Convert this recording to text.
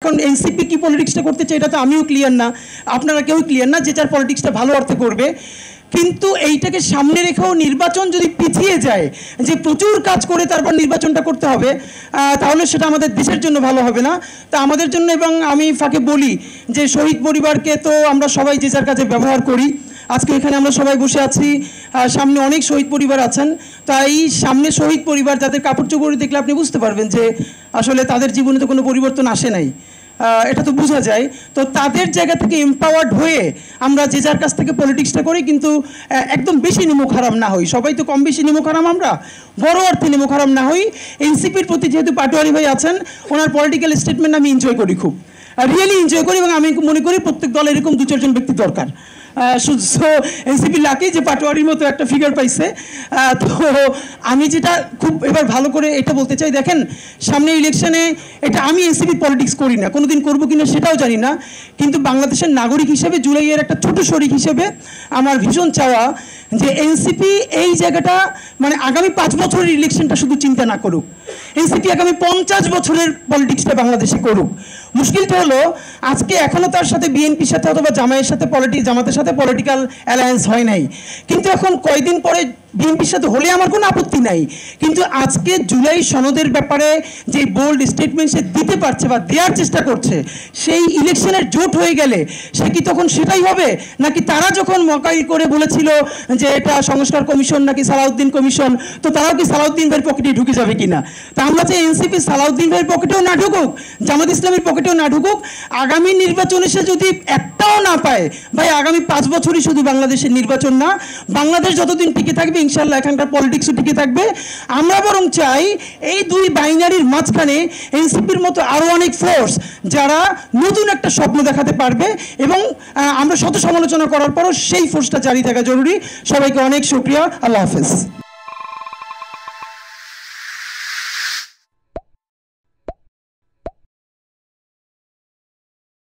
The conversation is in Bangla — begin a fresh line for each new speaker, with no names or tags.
কারণ এনসিপি কি পলিটিক্সটা করতে চাই এটা তো আমিও ক্লিয়ার না, আপনারা কেউ ক্লিয়ার না, যে যার পলিটিক্সটা ভালো অর্থে করবে। কিন্তু এইটাকে সামনে রেখেও নির্বাচন যদি পিছিয়ে যায়, যে প্রচুর কাজ করে তারপর নির্বাচনটা করতে হবে, তাহলে সেটা আমাদের দেশের জন্য ভালো হবে না। তা আমাদের জন্য, এবং আমি ফাঁকে বলি যে শহীদ পরিবারকে তো আমরা সবাই যে যার কাছে ব্যবহার করি। আজকে এখানে আমরা সবাই বসে আছি, সামনে অনেক শহীদ পরিবার আছেন। তাই সামনে শহীদ পরিবার যাদের কাপড় চোপড় দেখলে আপনি বুঝতে পারবেন যে আসলে তাদের জীবনে তো কোনো পরিবর্তন আসে নাই, এটা তো বোঝা যায়। তো তাদের জায়গা থেকে এম্পাওয়ার্ড হয়ে আমরা যে যার কাছ থেকে পলিটিক্সটা করি, কিন্তু একদম বেশি নিমুখ হারাম না হই। সবাই তো কম বেশি নিমুখ হারাম, আমরা বড় অর্থে নিমুখ হারাম না হই। এনসিপির প্রতি যেহেতু পাটোয়ারি ভাই আছেন, ওনার পলিটিক্যাল স্টেটমেন্ট আমি এনজয় করি, খুব রিয়েলি এনজয় করি, এবং আমি মনে করি প্রত্যেক দলে এরকম 2-4 জন ব্যক্তি দরকার। সো এনসিপি লাকি যে পাটোয়ারির মতো একটা ফিগার পাইছে। তো আমি যেটা খুব এবার ভালো করে এটা বলতে চাই, দেখেন সামনে ইলেকশনে, এটা আমি এনসিপি পলিটিক্স করি না, কোনোদিন করবো কিনা সেটাও জানি না, কিন্তু বাংলাদেশের নাগরিক হিসেবে, জুলাইয়ের একটা ছোট শরিক হিসেবে আমার ভীষণ চাওয়া যে এনসিপি এই জায়গাটা, মানে আগামী 5 বছরের ইলেকশনটা শুধু চিন্তা না করুক, এনসিপি আগামী 50 বছরের পলিটিক্সটা বাংলাদেশে করুক। মুশকিলটা হলো আজকে এখনও তার সাথে বিএনপির সাথে অথবা জামাতের সাথে পলিটিক্যাল অ্যালায়েন্স হয় নাই, কিন্তু এখন কয়েকদিন পরে বিএনপির সাথে হলে আমার কোনো আপত্তি নাই। কিন্তু আজকে জুলাই সনদের ব্যাপারে যে বোল্ড স্টেটমেন্ট সে দিতে পারছে বা দেওয়ার চেষ্টা করছে, সেই ইলেকশনের জোট হয়ে গেলে সে কি তখন সেটাই হবে, নাকি তারা যখন মকাই করে বলেছিল যে এটা সংস্কার কমিশন নাকি সালাউদ্দিন কমিশন, তো তারাও কি সালাউদ্দিন ভাইয়ের পকেটে ঢুকে যাবে কিনা? তা আমরা চাই এনসিপি সালাউদ্দিন ভাইয়ের পকেটেও না ঢুকুক, জামাত ইসলামের পকেটেও না ঢুকুক। আগামী নির্বাচনে সে যদি একটাও না পায়, ভাই আগামী 5 বছরই শুধু বাংলাদেশের নির্বাচন না, বাংলাদেশ যতদিন টিকে থাকবে ইনশাল্লাহ এখানকার পলিটিক্সও টিকে থাকবে। আমরা বরং চাই এই দুই বাইনারির মাঝখানে এনসিপির মতো আরও অনেক ফোর্স যারা নতুন একটা স্বপ্ন দেখাতে পারবে, এবং আমরা শত সমালোচনা করার পরও সেই ফোর্সটা জারি থাকা জরুরি। সবাইকে অনেক শুকরিয়া, আল্লাহ হাফেজ।